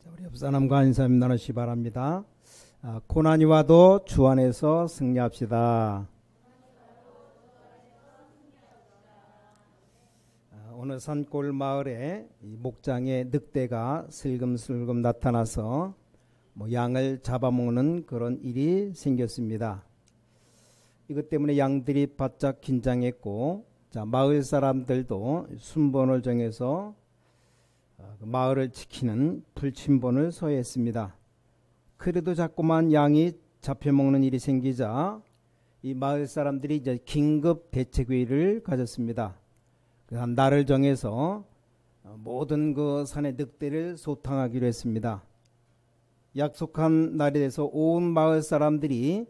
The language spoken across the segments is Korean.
우리 옆사람과 인사님 나누시 바랍니다. 고난이 와도 주 안에서 승리합시다. 어느 산골 마을에 목장에 늑대가 슬금슬금 나타나서 양을 잡아먹는 그런 일이 생겼습니다. 이것 때문에 양들이 바짝 긴장했고, 마을 사람들도 순번을 정해서 마을을 지키는 불침번을 서했습니다. 그래도 자꾸만 양이 잡혀먹는 일이 생기자 이 마을 사람들이 이제 긴급 대책회의를 가졌습니다. 한 날을 정해서 모든 그 산의 늑대를 소탕하기로 했습니다. 약속한 날에 대해서 온 마을 사람들이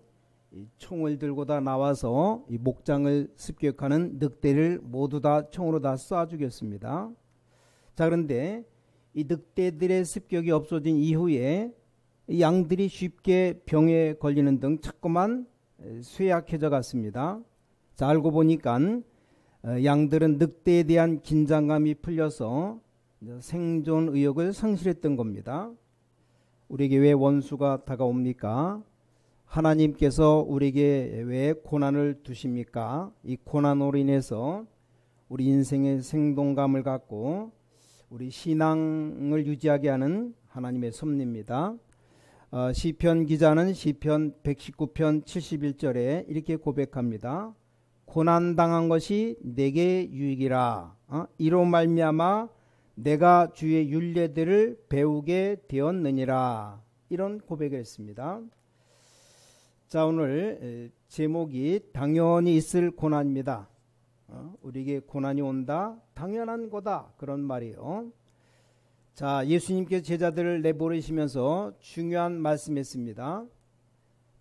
총을 들고 다 나와서 이 목장을 습격하는 늑대를 모두 다 총으로 다 쏴 죽였습니다. 자, 그런데 이 늑대들의 습격이 없어진 이후에 이 양들이 쉽게 병에 걸리는 등 자꾸만 쇠약해져 갔습니다. 자, 알고 보니까 양들은 늑대에 대한 긴장감이 풀려서 생존 의욕을 상실했던 겁니다. 우리에게 왜 원수가 다가옵니까? 하나님께서 우리에게 왜 고난을 두십니까? 이 고난으로 인해서 우리 인생의 생동감을 갖고 우리 신앙을 유지하게 하는 하나님의 섭리입니다. 시편 기자는 시편 119편 71절에 이렇게 고백합니다. 고난당한 것이 내게 유익이라. 이로 말미암아 내가 주의 율례들을 배우게 되었느니라. 이런 고백을 했습니다. 자, 오늘 제목이 당연히 있을 고난입니다. 우리에게 고난이 온다, 당연한 거다, 그런 말이에요. 자, 예수님께서 제자들을 내보내시면서 중요한 말씀했습니다.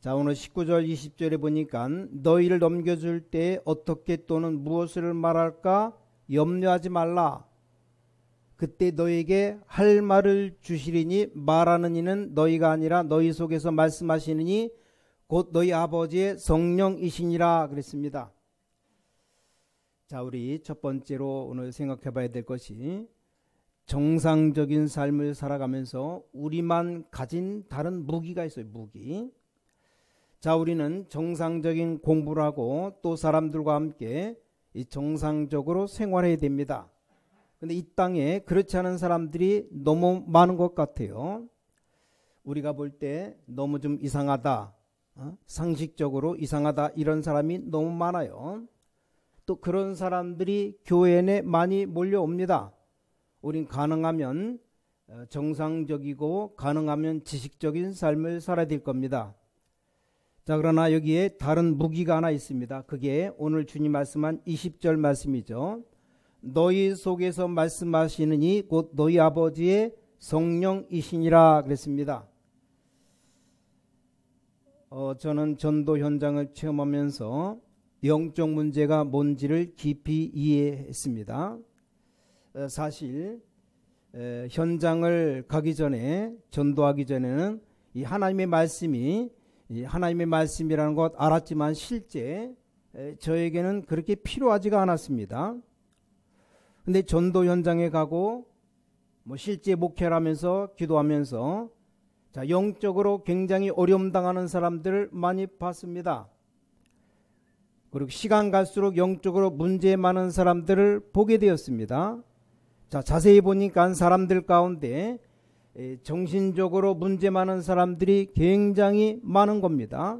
자, 오늘 19절 20절에 보니까 너희를 넘겨줄 때 어떻게 또는 무엇을 말할까 염려하지 말라. 그때 너희에게 할 말을 주시리니 말하는 이는 너희가 아니라 너희 속에서 말씀하시느니 곧 너희 아버지의 성령이시니라 그랬습니다. 자, 우리 첫 번째로 오늘 생각해 봐야 될 것이 정상적인 삶을 살아가면서 우리만 가진 다른 무기가 있어요. 무기. 자, 우리는 정상적인 공부를 하고 또 사람들과 함께 이 정상적으로 생활해야 됩니다. 근데 이 땅에 그렇지 않은 사람들이 너무 많은 것 같아요. 우리가 볼 때 너무 좀 이상하다, 상식적으로 이상하다, 이런 사람이 너무 많아요. 또 그런 사람들이 교회 내 많이 몰려옵니다. 우린 가능하면 정상적이고 가능하면 지식적인 삶을 살아야 될 겁니다. 자, 그러나 여기에 다른 무기가 하나 있습니다. 그게 오늘 주님 말씀한 20절 말씀이죠. 너희 속에서 말씀하시느니 곧 너희 아버지의 성령이시니라 그랬습니다. 저는 전도 현장을 체험하면서 영적 문제가 뭔지를 깊이 이해했습니다. 사실 현장을 가기 전에, 전도하기 전에는 이 하나님의 말씀이 하나님의 말씀이라는 것 알았지만 실제 저에게는 그렇게 필요하지가 않았습니다. 근데 전도 현장에 가고 실제 목회를 하면서 기도하면서 영적으로 굉장히 어려움 당하는 사람들을 많이 봤습니다. 그리고 시간 갈수록 영적으로 문제 많은 사람들을 보게 되었습니다. 자, 자세히 보니까 사람들 가운데 정신적으로 문제 많은 사람들이 굉장히 많은 겁니다.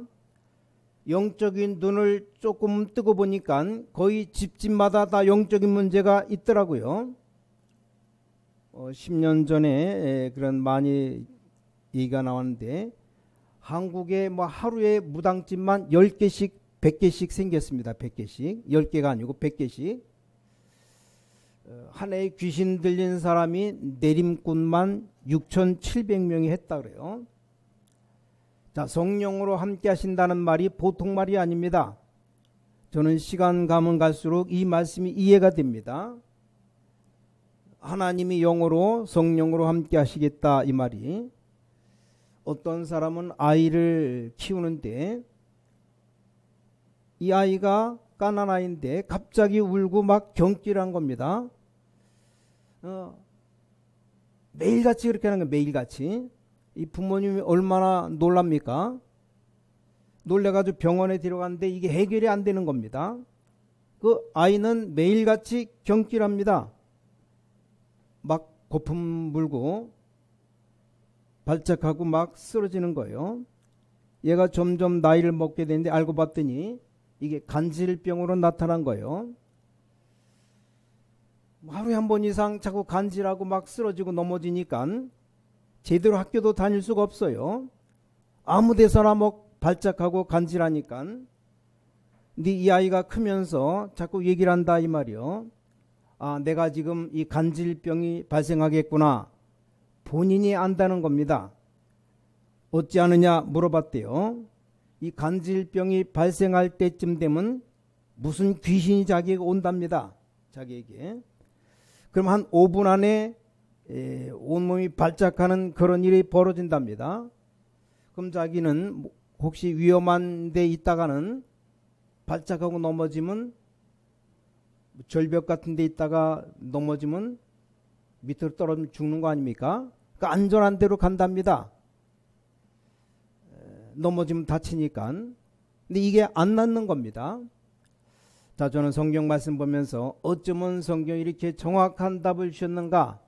영적인 눈을 조금 뜨고 보니까 거의 집집마다 다 영적인 문제가 있더라고요. 10년 전에 그런 많이 얘기가 나왔는데 한국에 하루에 무당집만 10개씩 100개씩 생겼습니다. 100개씩. 10개가 아니고 100개씩. 한 해에 귀신 들린 사람이 내림꾼만 6,700명이 했다 그래요. 자, 성령으로 함께 하신다는 말이 보통 말이 아닙니다. 저는 시간 가면 갈수록 이 말씀이 이해가 됩니다. 하나님이 영으로 성령으로 함께 하시겠다, 이 말이. 어떤 사람은 아이를 키우는데 이 아이가 까난 아이인데 갑자기 울고 막 경기를 한 겁니다. 매일같이 그렇게 하는 거예요. 매일같이. 이 부모님이 얼마나 놀랍니까? 놀래가지고 병원에 데려갔는데 이게 해결이 안 되는 겁니다. 그 아이는 매일같이 경길합니다. 막 거품 물고 발작하고 막 쓰러지는 거예요. 얘가 점점 나이를 먹게 되는데 알고 봤더니 이게 간질병으로 나타난 거예요. 하루에 한 번 이상 자꾸 간질하고 막 쓰러지고 넘어지니까 제대로 학교도 다닐 수가 없어요. 아무 데서나 뭐 발작하고 간질하니까. 근데 이 아이가 크면서 자꾸 얘기를 한다 이 말이요. 아, 내가 지금 이 간질병이 발생하겠구나. 본인이 안다는 겁니다. 어찌 아느냐 물어봤대요. 이 간질병이 발생할 때쯤 되면 무슨 귀신이 자기에게 온답니다. 자기에게. 그럼 한 5분 안에 온몸이 발작하는 그런 일이 벌어진답니다. 그럼 자기는 혹시 위험한 데 있다가는 발작하고 넘어지면 절벽 같은 데 있다가 넘어지면 밑으로 떨어지면 죽는 거 아닙니까? 그러니까 안전한 데로 간답니다. 넘어지면 다치니까. 근데 이게 안 낫는 겁니다. 자, 저는 성경 말씀 보면서 어쩌면 성경이 이렇게 정확한 답을 주셨는가?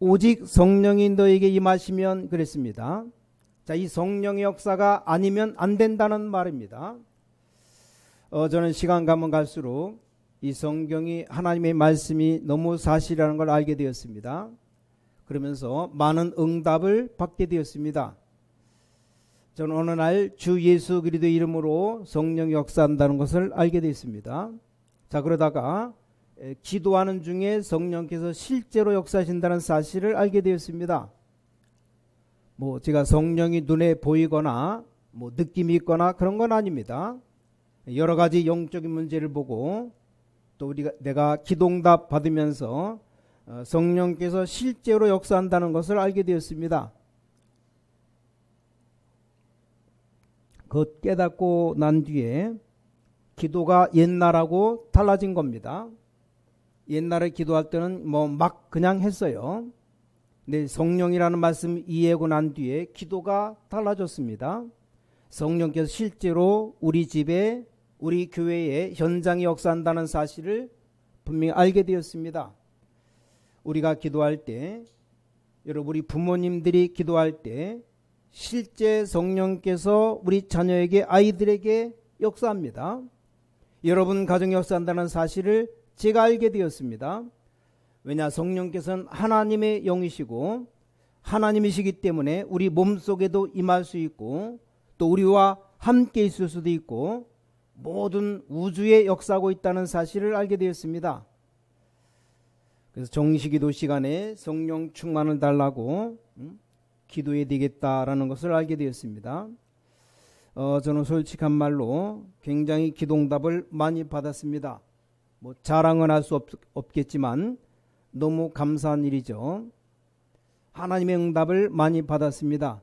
오직 성령이 너에게 임하시면 그랬습니다. 자, 이 성령의 역사가 아니면 안 된다는 말입니다. 저는 시간 가면 갈수록 이 성경이 하나님의 말씀이 너무 사실이라는 걸 알게 되었습니다. 그러면서 많은 응답을 받게 되었습니다. 저는 어느 날 주 예수 그리스도의 이름으로 성령 역사한다는 것을 알게 되었습니다. 자, 그러다가 기도하는 중에 성령께서 실제로 역사하신다는 사실을 알게 되었습니다. 뭐 제가 성령이 눈에 보이거나 뭐 느낌이 있거나 그런 건 아닙니다. 여러 가지 영적인 문제를 보고 또 내가 기도응답 받으면서 성령께서 실제로 역사한다는 것을 알게 되었습니다. 그 깨닫고 난 뒤에 기도가 옛날하고 달라진 겁니다. 옛날에 기도할 때는 뭐 막 그냥 했어요. 근데 성령이라는 말씀 이해하고 난 뒤에 기도가 달라졌습니다. 성령께서 실제로 우리 집에 우리 교회에 현장에 역사한다는 사실을 분명히 알게 되었습니다. 우리가 기도할 때 여러분 우리 부모님들이 기도할 때 실제 성령께서 우리 자녀에게 아이들에게 역사합니다. 여러분 가정에 역사한다는 사실을 제가 알게 되었습니다. 왜냐 성령께서는 하나님의 영이시고 하나님이시기 때문에 우리 몸속에도 임할 수 있고 또 우리와 함께 있을 수도 있고 모든 우주에 역사하고 있다는 사실을 알게 되었습니다. 그래서 정시기도 시간에 성령 충만을 달라고 기도해야 되겠다라는 것을 알게 되었습니다. 저는 솔직한 말로 굉장히 기도응답을 많이 받았습니다. 뭐 자랑은 할 수 없겠지만 너무 감사한 일이죠. 하나님의 응답을 많이 받았습니다.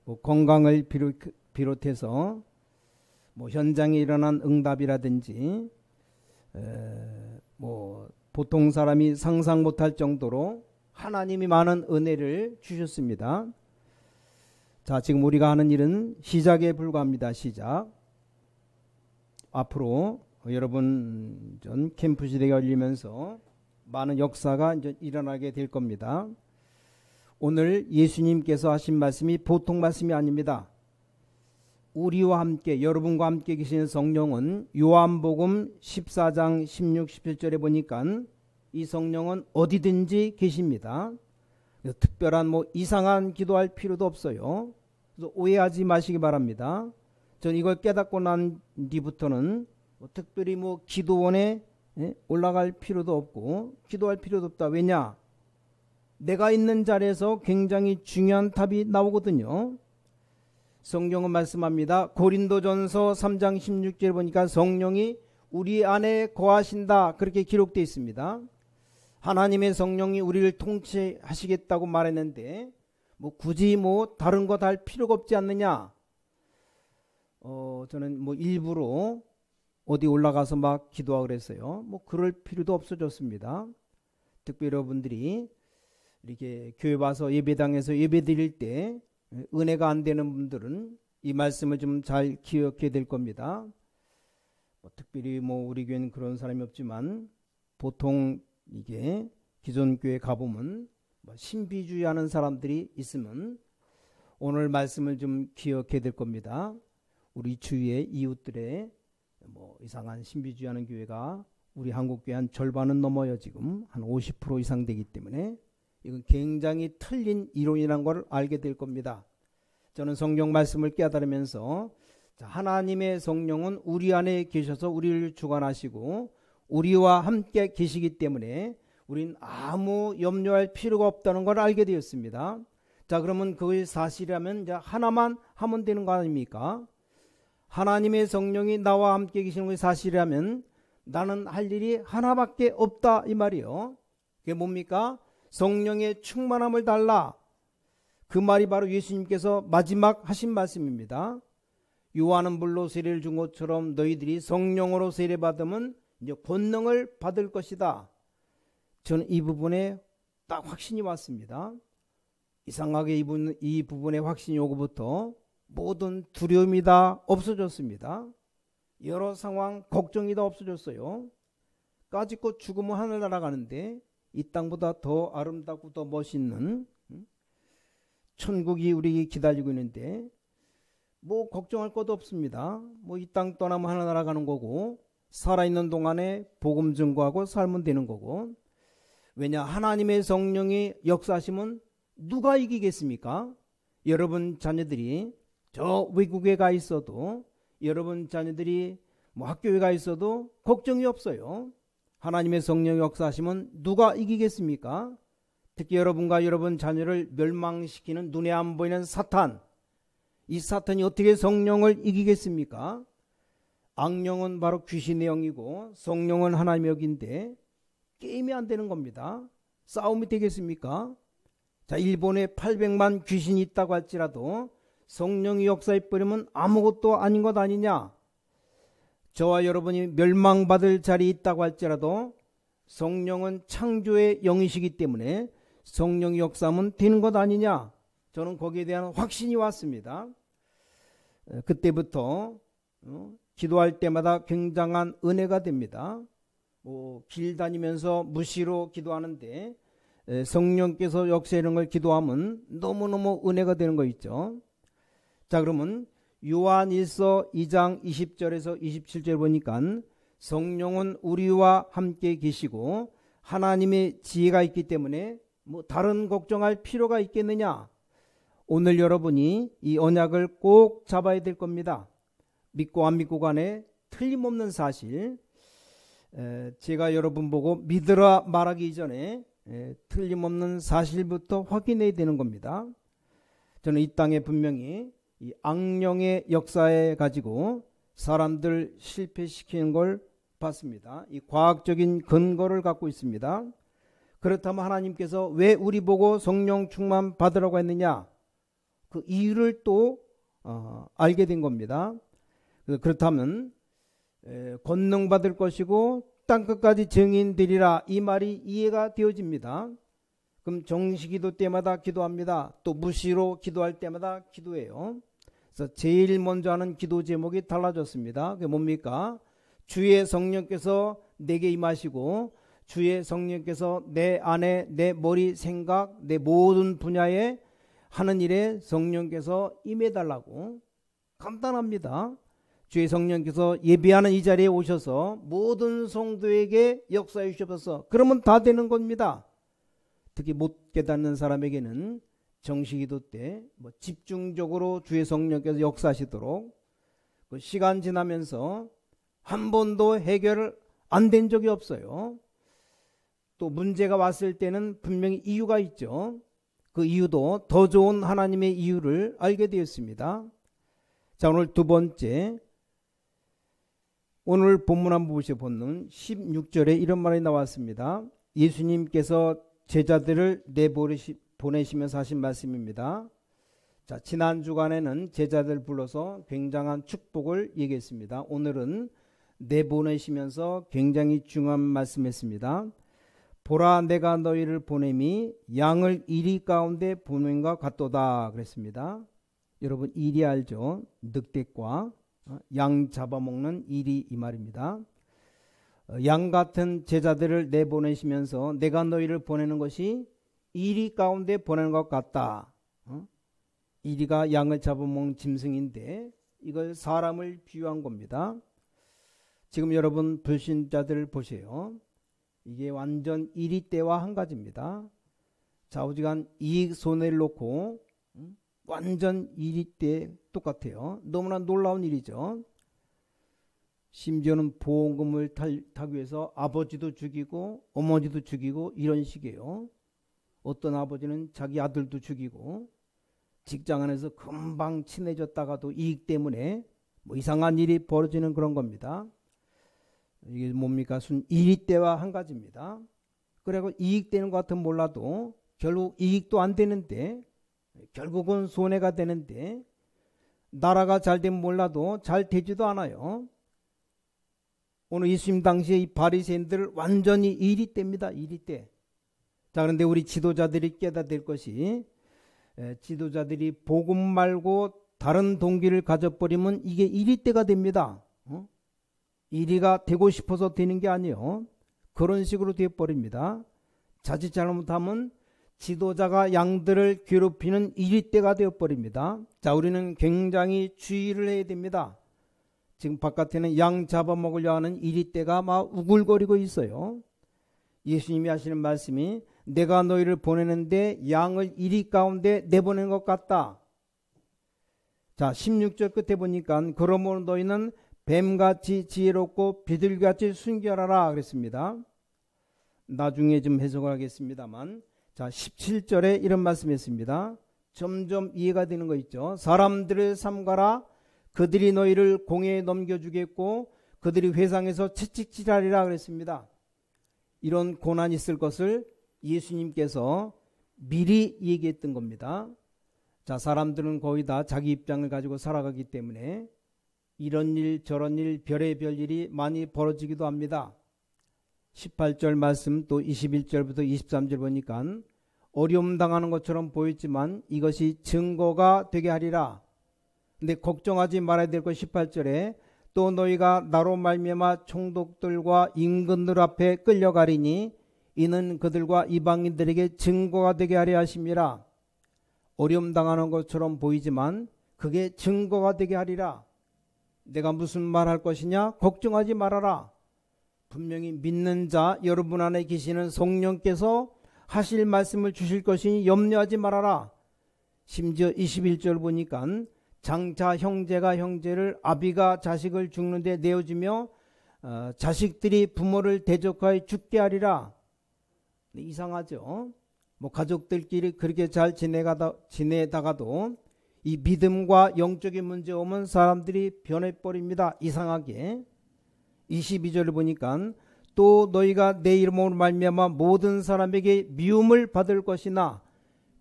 뭐 건강을 비롯해서 뭐 현장에 일어난 응답이라든지 뭐 보통 사람이 상상 못할 정도로 하나님이 많은 은혜를 주셨습니다. 자, 지금 우리가 하는 일은 시작에 불과합니다. 시작. 앞으로 여러분 전 캠프 시대가 열리면서 많은 역사가 이제 일어나게 될 겁니다. 오늘 예수님께서 하신 말씀이 보통 말씀이 아닙니다. 우리와 함께 여러분과 함께 계시는 성령은 요한복음 14장 16, 17절에 보니까 이 성령은 어디든지 계십니다. 특별한 뭐 이상한 기도할 필요도 없어요. 그래서 오해하지 마시기 바랍니다. 전 이걸 깨닫고 난 뒤부터는 뭐 특별히 뭐 기도원에 올라갈 필요도 없고 기도할 필요도 없다. 왜냐? 내가 있는 자리에서 굉장히 중요한 답이 나오거든요. 성경은 말씀합니다. 고린도전서 3장 16절에 보니까 성령이 우리 안에 거하신다 그렇게 기록되어 있습니다. 하나님의 성령이 우리를 통치하시겠다고 말했는데 뭐 굳이 뭐 다른 것 할 필요가 없지 않느냐. 저는 뭐 일부러 어디 올라가서 막 기도하고 그랬어요. 뭐 그럴 필요도 없어졌습니다. 특별히 여러분들이 이렇게 교회 와서 예배당에서 예배 드릴 때 은혜가 안 되는 분들은 이 말씀을 좀 잘 기억해야 될 겁니다. 특별히 우리 교회는 그런 사람이 없지만 보통 이게 기존 교회 가보면 신비주의하는 사람들이 있으면 오늘 말씀을 좀 기억해야 될 겁니다. 우리 주위의 이웃들의 이상한 신비주의하는 교회가 우리 한국교회 한 절반은 넘어요. 지금 한 50% 이상 되기 때문에 이건 굉장히 틀린 이론이라는 걸 알게 될 겁니다. 저는 성경 말씀을 깨달으면서 하나님의 성령은 우리 안에 계셔서 우리를 주관하시고 우리와 함께 계시기 때문에 우린 아무 염려할 필요가 없다는 걸 알게 되었습니다. 자, 그러면 그것이 사실이라면 이제 하나만 하면 되는 거 아닙니까? 하나님의 성령이 나와 함께 계시는 것이 사실이라면 나는 할 일이 하나밖에 없다 이 말이요. 그게 뭡니까? 성령의 충만함을 달라. 그 말이 바로 예수님께서 마지막 하신 말씀입니다. 요한은 물로 세례를 준 것처럼 너희들이 성령으로 세례받으면 이제 권능을 받을 것이다. 저는 이 부분에 딱 확신이 왔습니다. 이상하게 이 부분에 확신이 오고부터 모든 두려움이 다 없어졌습니다. 여러 상황 걱정이 다 없어졌어요. 까짓것 죽으면 하늘 날아가는데 이 땅보다 더 아름답고 더 멋있는 천국이 우리 기다리고 있는데 걱정할 것도 없습니다. 이 땅 떠나면 하늘 날아가는 거고 살아있는 동안에 복음 증거하고 살면 되는 거고. 왜냐, 하나님의 성령이 역사하시면 누가 이기겠습니까? 여러분 자녀들이 저 외국에 가 있어도, 여러분 자녀들이 학교에 가 있어도 걱정이 없어요. 하나님의 성령이 역사하시면 누가 이기겠습니까? 특히 여러분과 여러분 자녀를 멸망시키는 눈에 안 보이는 사탄, 이 사탄이 어떻게 성령을 이기겠습니까? 악령은 바로 귀신의 영이고 성령은 하나님의 영인데 게임이 안 되는 겁니다. 싸움이 되겠습니까? 자, 일본에 800만 귀신이 있다고 할지라도 성령이 역사해버리면 아무것도 아닌 것 아니냐? 저와 여러분이 멸망받을 자리에 있다고 할지라도 성령은 창조의 영이시기 때문에 성령이 역사하면 되는 것 아니냐? 저는 거기에 대한 확신이 왔습니다. 그때부터 기도할 때마다 굉장한 은혜가 됩니다. 길 다니면서 무시로 기도하는데 성령께서 역사하는 걸 기도하면 너무너무 은혜가 되는 거 있죠. 자, 그러면 요한일서 2장 20절에서 27절 보니까 성령은 우리와 함께 계시고 하나님의 지혜가 있기 때문에 다른 걱정할 필요가 있겠느냐? 오늘 여러분이 이 언약을 꼭 잡아야 될 겁니다. 믿고 안 믿고 간에 틀림없는 사실, 제가 여러분 보고 믿으라 말하기 이전에 틀림없는 사실부터 확인해야 되는 겁니다. 저는 이 땅에 분명히 이 악령의 역사에 가지고 사람들 실패시키는 걸 봤습니다. 이 과학적인 근거를 갖고 있습니다. 그렇다면 하나님께서 왜 우리 보고 성령 충만 받으라고 했느냐? 그 이유를 또 알게 된 겁니다. 그렇다면 권능 받을 것이고 땅끝까지 증인되리라, 이 말이 이해가 되어집니다. 그럼 정시기도 때마다 기도합니다. 또 무시로 기도할 때마다 기도해요. 그래서 제일 먼저 하는 기도 제목이 달라졌습니다. 그게 뭡니까? 주의 성령께서 내게 임하시고 주의 성령께서 내 안에 내 머리 생각 내 모든 분야에 하는 일에 성령께서 임해달라고. 간단합니다. 주의 성령께서 예배하는 이 자리에 오셔서 모든 성도에게 역사해 주셔서 그러면 다 되는 겁니다. 특히 못 깨닫는 사람에게는 정시기도 때 집중적으로 주의 성령께서 역사하시도록, 그 시간 지나면서 한 번도 해결 안 된 적이 없어요. 또 문제가 왔을 때는 분명히 이유가 있죠. 그 이유도 더 좋은 하나님의 이유를 알게 되었습니다. 자, 오늘 두 번째, 오늘 본문 한번 보시면 16절에 이런 말이 나왔습니다. 예수님께서 제자들을 보내시면서 하신 말씀입니다. 자, 지난 주간에는 제자들 불러서 굉장한 축복을 얘기했습니다. 오늘은 내보내시면서 굉장히 중요한 말씀했습니다. 보라 내가 너희를 보냄이 양을 이리 가운데 보냄과 같도다 그랬습니다. 여러분 이리 알죠? 늑대과 양 잡아먹는 이리 이 말입니다. 양 같은 제자들을 내보내시면서 내가 너희를 보내는 것이 이리 가운데 보내는 것 같다. 이리가 양을 잡아먹는 짐승인데 이걸 사람을 비유한 겁니다. 지금 여러분 불신자들을 보세요. 이게 완전 이리 때와 한 가지입니다. 좌우지간 이익 손해를 놓고 완전 이리 때 똑같아요. 너무나 놀라운 일이죠. 심지어는 보험금을 타기 위해서 아버지도 죽이고 어머니도 죽이고 이런 식이에요. 어떤 아버지는 자기 아들도 죽이고 직장 안에서 금방 친해졌다가도 이익 때문에 뭐 이상한 일이 벌어지는 그런 겁니다. 이게 뭡니까? 순 이익 때와 한 가지입니다. 그리고 이익 되는 것 같으면 몰라도 결국 이익도 안 되는데 결국은 손해가 되는데 나라가 잘 되면 몰라도 잘 되지도 않아요. 오늘 예수님 당시에 이 바리새인들 완전히 이리 때입니다. 이리 때. 자, 그런데 우리 지도자들이 깨닫아야 될 것이 지도자들이 복음 말고 다른 동기를 가져버리면 이게 이리 때가 됩니다. 이리가 되고 싶어서 되는 게 아니에요. 그런 식으로 되어버립니다. 자칫 잘못하면 지도자가 양들을 괴롭히는 이리 때가 되어버립니다. 자, 우리는 굉장히 주의를 해야 됩니다. 지금 바깥에는 양 잡아먹으려 하는 이리 때가 막 우글거리고 있어요. 예수님이 하시는 말씀이 내가 너희를 보내는데 양을 이리 가운데 내보내는 것 같다. 자, 16절 끝에 보니까 그러므로 너희는 뱀같이 지혜롭고 비둘기같이 순결하라 그랬습니다. 나중에 좀 해석을 하겠습니다만, 자 17절에 이런 말씀했습니다. 점점 이해가 되는 거 있죠. 사람들을 삼가라. 그들이 너희를 공회에 넘겨주겠고 그들이 회상에서 채찍질하리라 그랬습니다. 이런 고난이 있을 것을 예수님께서 미리 얘기했던 겁니다. 자, 사람들은 거의 다 자기 입장을 가지고 살아가기 때문에 이런 일 저런 일 별의별 일이 많이 벌어지기도 합니다. 18절 말씀 또 21절부터 23절 보니까 어려움 당하는 것처럼 보였지만 이것이 증거가 되게 하리라. 근데 걱정하지 말아야 될 것 18절에 또 너희가 나로 말미암아 총독들과 임금들 앞에 끌려가리니 이는 그들과 이방인들에게 증거가 되게 하려 하심이라. 어려움 당하는 것처럼 보이지만 그게 증거가 되게 하리라. 내가 무슨 말 할 것이냐? 걱정하지 말아라. 분명히 믿는 자 여러분 안에 계시는 성령께서 하실 말씀을 주실 것이니 염려하지 말아라. 심지어 21절 보니까 장차 형제가 형제를 아비가 자식을 죽는데 내어주며 자식들이 부모를 대적하여 죽게 하리라. 이상하죠. 뭐 가족들끼리 그렇게 잘 지내다가도 이 믿음과 영적인 문제 오면 사람들이 변해버립니다. 이상하게. 22절을 보니까 또 너희가 내 이름으로 말미암아 모든 사람에게 미움을 받을 것이나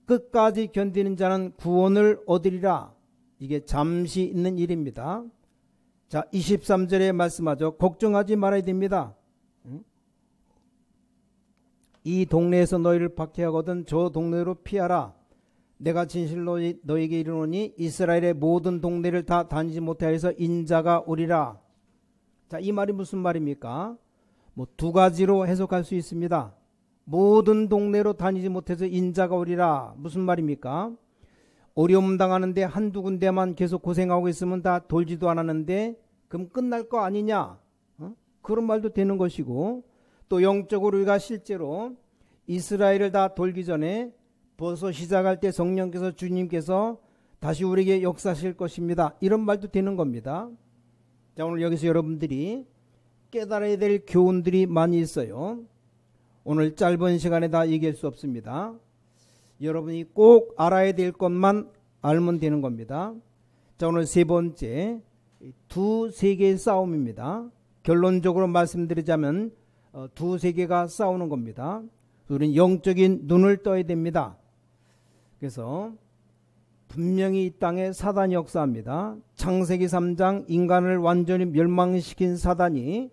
끝까지 견디는 자는 구원을 얻으리라. 이게 잠시 있는 일입니다. 자, 23절에 말씀하죠. 걱정하지 말아야 됩니다. 이 동네에서 너희를 박해하거든 저 동네로 피하라. 내가 진실로 너에게 이르노니 이스라엘의 모든 동네를 다 다니지 못하여 해서 인자가 오리라. 자, 이 말이 무슨 말입니까? 뭐 두 가지로 해석할 수 있습니다. 모든 동네로 다니지 못해서 인자가 오리라. 무슨 말입니까? 어려움 당하는데 한두 군데만 계속 고생하고 있으면 다 돌지도 않았는데 그럼 끝날 거 아니냐? 그런 말도 되는 것이고, 또 영적으로 우리가 실제로 이스라엘을 다 돌기 전에 벌써 시작할 때 성령께서 주님께서 다시 우리에게 역사하실 것입니다. 이런 말도 되는 겁니다. 자, 오늘 여기서 여러분들이 깨달아야 될 교훈들이 많이 있어요. 오늘 짧은 시간에 다 얘기할 수 없습니다. 여러분이 꼭 알아야 될 것만 알면 되는 겁니다. 자, 오늘 세 번째, 두 세계의 싸움입니다. 결론적으로 말씀드리자면 두 세계가 싸우는 겁니다. 우리는 영적인 눈을 떠야 됩니다. 그래서 분명히 이 땅에 사단이 역사합니다. 창세기 3장 인간을 완전히 멸망시킨 사단이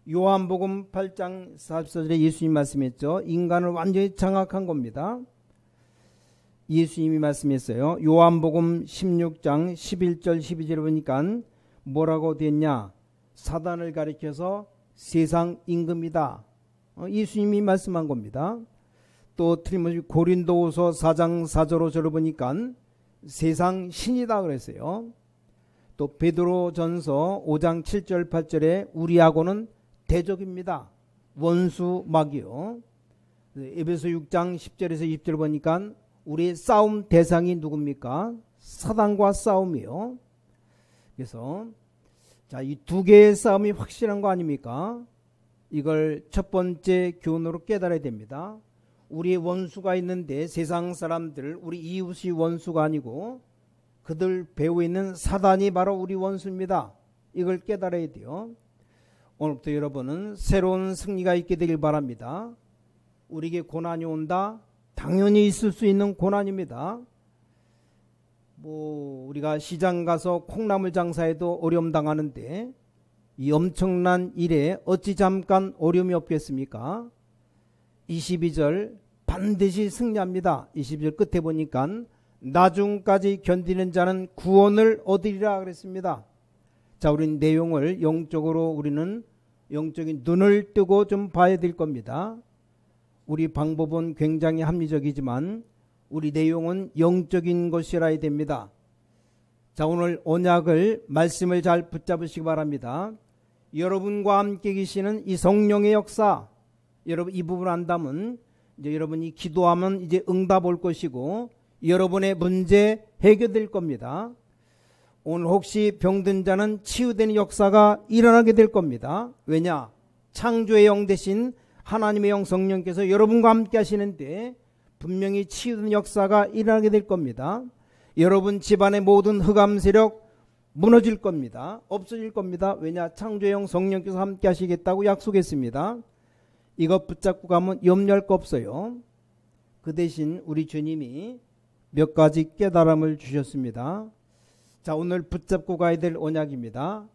요한복음 8장 44절에 예수님 말씀했죠. 인간을 완전히 장악한 겁니다. 예수님이 말씀했어요. 요한복음 16장 11절 12절을 보니까 뭐라고 됐냐? 사단을 가리켜서 세상 임금이다. 예수님이 말씀한 겁니다. 또 틀림없이 고린도후서 4장 4절 5절을 보니까 세상 신이다 그랬어요. 또 베드로전서 5장 7절 8절에 우리하고는 대적입니다. 원수 마귀요. 에베소 6장 10절에서 20절 보니까 우리의 싸움 대상이 누굽니까? 사단과 싸움이요. 그래서 자, 이 두 개의 싸움이 확실한 거 아닙니까? 이걸 첫 번째 교훈으로 깨달아야 됩니다. 우리의 원수가 있는데 세상 사람들, 우리 이웃이 원수가 아니고 그들 배후에 있는 사단이 바로 우리 원수입니다. 이걸 깨달아야 돼요. 오늘부터 여러분은 새로운 승리가 있게 되길 바랍니다. 우리에게 고난이 온다? 당연히 있을 수 있는 고난입니다. 우리가 시장 가서 콩나물 장사해도 어려움 당하는데 이 엄청난 일에 어찌 잠깐 어려움이 없겠습니까? 22절 반드시 승리합니다. 22절 끝에 보니까 나중까지 견디는 자는 구원을 얻으리라 그랬습니다. 자, 우리는 내용을 영적으로 우리는 영적인 눈을 뜨고 좀 봐야 될 겁니다. 우리 방법은 굉장히 합리적이지만 우리 내용은 영적인 것이라야 됩니다. 자, 오늘 언약을 말씀을 잘 붙잡으시기 바랍니다. 여러분과 함께 계시는 이 성령의 역사, 여러분 이 부분 안다면 이제 여러분이 기도하면 이제 응답 올 것이고 여러분의 문제 해결될 겁니다. 오늘 혹시 병든 자는 치유되는 역사가 일어나게 될 겁니다. 왜냐? 창조의 영 대신 하나님의 영 성령께서 여러분과 함께 하시는데 분명히 치유되는 역사가 일어나게 될 겁니다. 여러분 집안의 모든 흑암 세력 무너질 겁니다. 없어질 겁니다. 왜냐? 창조의 영 성령께서 함께 하시겠다고 약속했습니다. 이것 붙잡고 가면 염려할 거 없어요. 그 대신 우리 주님이 몇 가지 깨달음을 주셨습니다. 자, 오늘 붙잡고 가야 될 언약입니다.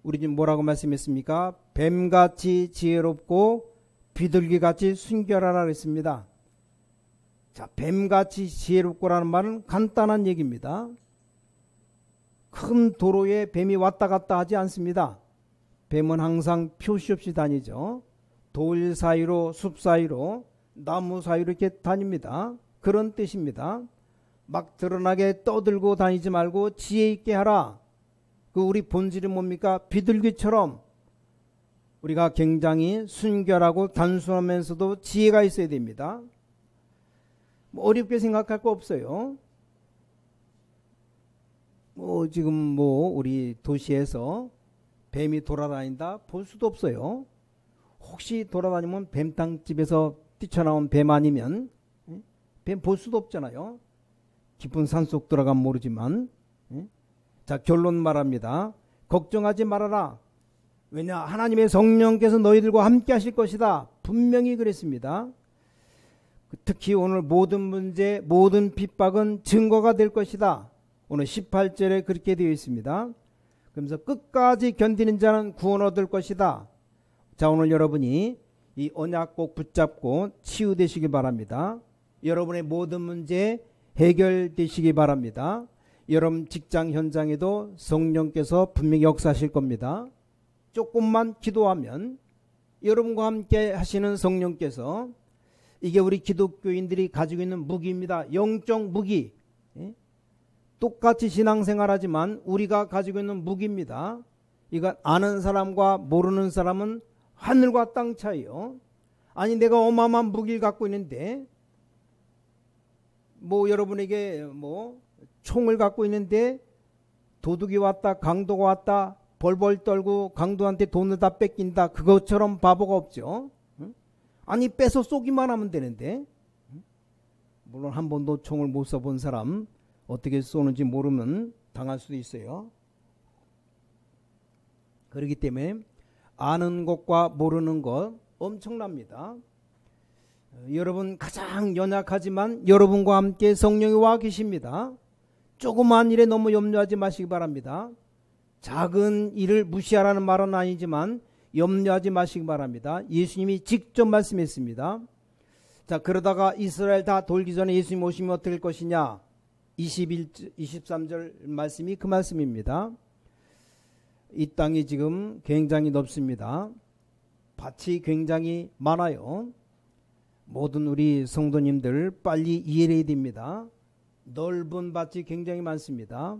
우리 지금 뭐라고 말씀했습니까? 뱀같이 지혜롭고 비둘기같이 순결하라 그랬습니다. 자, 뱀같이 지혜롭고라는 말은 간단한 얘기입니다. 큰 도로에 뱀이 왔다 갔다 하지 않습니다. 뱀은 항상 표시 없이 다니죠. 돌 사이로, 숲 사이로, 나무 사이로 이렇게 다닙니다. 그런 뜻입니다. 막 드러나게 떠들고 다니지 말고 지혜 있게 하라. 그 우리 본질이 뭡니까? 비둘기처럼 우리가 굉장히 순결하고 단순하면서도 지혜가 있어야 됩니다. 어렵게 생각할 거 없어요. 지금 우리 도시에서 뱀이 돌아다닌다 볼 수도 없어요. 혹시 돌아다니면 뱀탕집에서 뛰쳐나온 뱀 아니면 뱀 볼 수도 없잖아요. 깊은 산속 들어가면 모르지만. 자, 결론 말합니다. 걱정하지 말아라. 왜냐? 하나님의 성령께서 너희들과 함께 하실 것이다. 분명히 그랬습니다. 특히 오늘 모든 문제, 모든 핍박은 증거가 될 것이다. 오늘 18절에 그렇게 되어 있습니다. 그러면서 끝까지 견디는 자는 구원 얻을 것이다. 자, 오늘 여러분이 이 언약 꼭 붙잡고 치유되시기 바랍니다. 여러분의 모든 문제 해결되시기 바랍니다. 여러분 직장 현장에도 성령께서 분명히 역사하실 겁니다. 조금만 기도하면 여러분과 함께 하시는 성령께서, 이게 우리 기독교인들이 가지고 있는 무기입니다. 영적 무기. 똑같이 신앙생활하지만 우리가 가지고 있는 무기입니다. 이건 아는 사람과 모르는 사람은 하늘과 땅 차이요. 아니, 내가 어마어마한 무기를 갖고 있는데 여러분에게 총을 갖고 있는데 도둑이 왔다, 강도가 왔다, 벌벌 떨고 강도한테 돈을 다 뺏긴다. 그것처럼 바보가 없죠. 아니, 빼서 쏘기만 하면 되는데. 물론 한 번도 총을 못 쏴본 사람 어떻게 쏘는지 모르면 당할 수도 있어요. 그렇기 때문에 아는 것과 모르는 것 엄청납니다. 여러분 가장 연약하지만 여러분과 함께 성령이 와 계십니다. 조그만 일에 너무 염려하지 마시기 바랍니다. 작은 일을 무시하라는 말은 아니지만 염려하지 마시기 바랍니다. 예수님이 직접 말씀했습니다. 자, 그러다가 이스라엘 다 돌기 전에 예수님 오시면 어떻게 될 것이냐? 23절 말씀이 그 말씀입니다. 이 땅이 지금 굉장히 넓습니다. 밭이 굉장히 많아요. 모든 우리 성도님들 빨리 이해해야 됩니다. 넓은 밭이 굉장히 많습니다.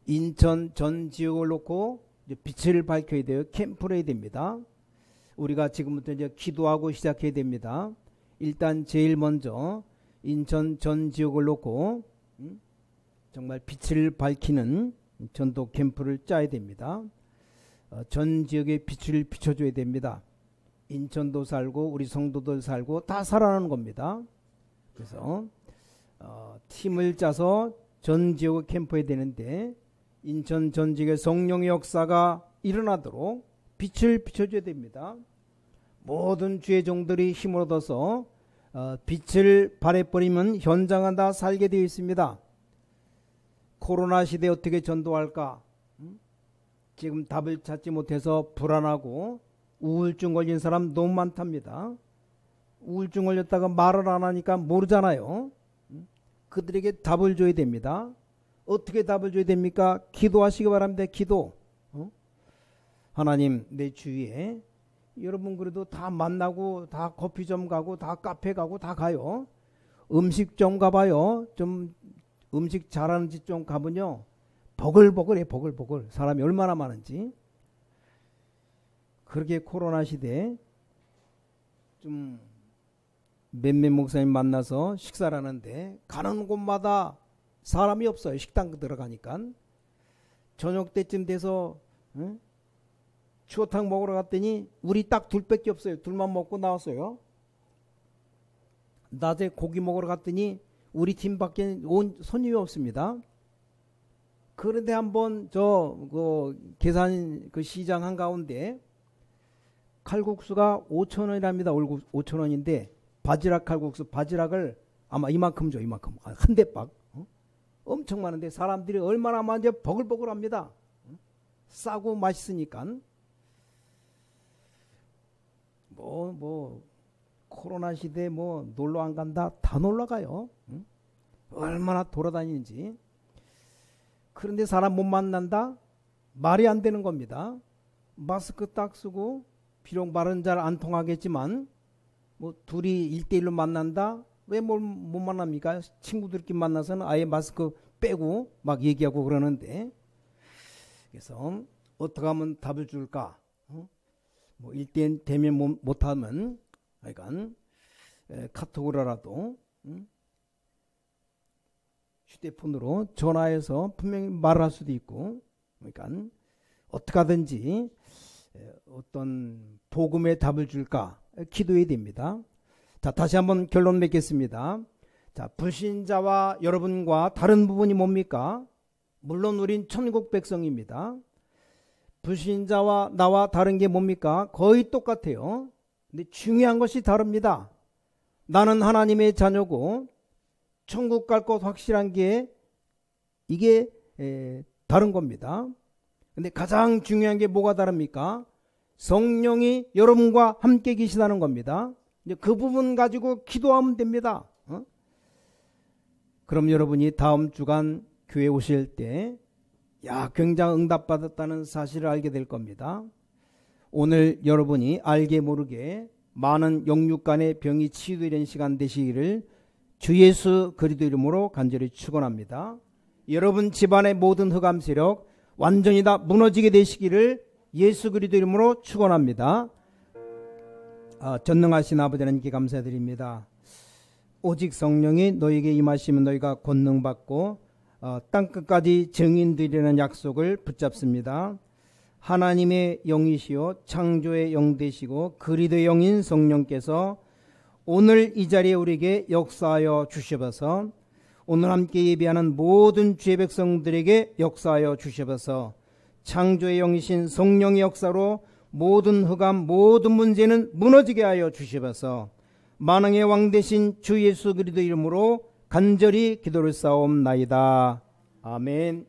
인천 전 지역을 놓고 이제 빛을 밝혀야 돼요. 캠프를 해야 됩니다. 우리가 지금부터 이제 기도하고 시작해야 됩니다. 일단 제일 먼저 인천 전 지역을 놓고 정말 빛을 밝히는 전도 캠프를 짜야 됩니다. 전 지역에 빛을 비춰줘야 됩니다. 인천도 살고 우리 성도들 살고 다 살아나는 겁니다. 그래서 팀을 짜서 전 지역을 캠프해야 되는데 인천 전 지역의 성령의 역사가 일어나도록 빛을 비춰줘야 됩니다. 모든 주의 종들이 힘을 얻어서 빛을 발해버리면 현장은 다 살게 되어 있습니다. 코로나 시대에 어떻게 전도할까? 지금 답을 찾지 못해서 불안하고 우울증 걸린 사람 너무 많답니다. 우울증 걸렸다가 말을 안 하니까 모르잖아요. 그들에게 답을 줘야 됩니다. 어떻게 답을 줘야 됩니까? 기도하시기 바랍니다. 기도. 하나님, 내 주위에 여러분 그래도 다 만나고 다 커피점 가고 다 카페 가고 다 가요. 음식점 가봐요. 좀 음식 잘하는 집 좀 가보면요, 버글버글해. 버글버글. 사람이 얼마나 많은지. 그렇게 코로나 시대에 좀 몇몇 목사님 만나서 식사를 하는데 가는 곳마다 사람이 없어요. 식당 들어가니까. 저녁 때쯤 돼서 추어탕 먹으러 갔더니 우리 딱 둘밖에 없어요. 둘만 먹고 나왔어요. 낮에 고기 먹으러 갔더니 우리 팀밖에 온 손님이 없습니다. 그런데 한번 계산 그 시장 한가운데 칼국수가 5,000원이랍니다. 5,000원인데 바지락 칼국수, 바지락을 아마 이만큼 줘. 이만큼. 한 대박. 엄청 많은데 사람들이 얼마나 많은지 버글버글합니다. 싸고 맛있으니까. 코로나 시대에 놀러 안 간다? 다 놀러 가요. 얼마나 돌아다니는지. 그런데 사람 못 만난다? 말이 안 되는 겁니다. 마스크 딱 쓰고 비록 말은 잘 안 통하겠지만 둘이 1대1로 만난다? 왜 못 만납니까? 친구들끼리 만나서는 아예 마스크 빼고 막 얘기하고 그러는데, 그래서 어떻게 하면 답을 줄까? 1대1 대면 못하면 그러니까 카톡으로라도 휴대폰으로 전화해서 분명히 말할 수도 있고, 그러니까 어떻게 하든지 어떤 복음의 답을 줄까 기도해야 됩니다. 자, 다시 한번 결론 맺겠습니다. 자, 불신자와 여러분과 다른 부분이 뭡니까? 물론 우린 천국 백성입니다. 불신자와 나와 다른 게 뭡니까? 거의 똑같아요. 근데 중요한 것이 다릅니다. 나는 하나님의 자녀고 천국 갈 것 확실한 게 이게 다른 겁니다. 근데 가장 중요한 게 뭐가 다릅니까? 성령이 여러분과 함께 계시다는 겁니다. 이제 그 부분 가지고 기도하면 됩니다. 그럼 여러분이 다음 주간 교회 오실 때 굉장히 응답받았다는 사실을 알게 될 겁니다. 오늘 여러분이 알게 모르게 많은 영육간의 병이 치유되는 시간 되시기를 주 예수 그리스도 이름으로 간절히 축원합니다. 여러분 집안의 모든 흑암 세력 완전히 다 무너지게 되시기를 예수 그리스도 이름으로 축원합니다. 전능하신 아버지 하나님께 감사드립니다. 오직 성령이 너에게 임하시면 너희가 권능받고 땅끝까지 증인되리라는 약속을 붙잡습니다. 하나님의 영이시요 창조의 영 되시고 그리스도의 영인 성령께서 오늘 이 자리에 우리에게 역사하여 주셔서 오늘 함께 예배하는 모든 주의 백성들에게 역사하여 주셔서 창조의 영이신 성령의 역사로 모든 흑암 모든 문제는 무너지게 하여 주셔서 만왕의 왕 되신 주 예수 그리스도 이름으로 간절히 기도를 쌓옵나이다. 아멘.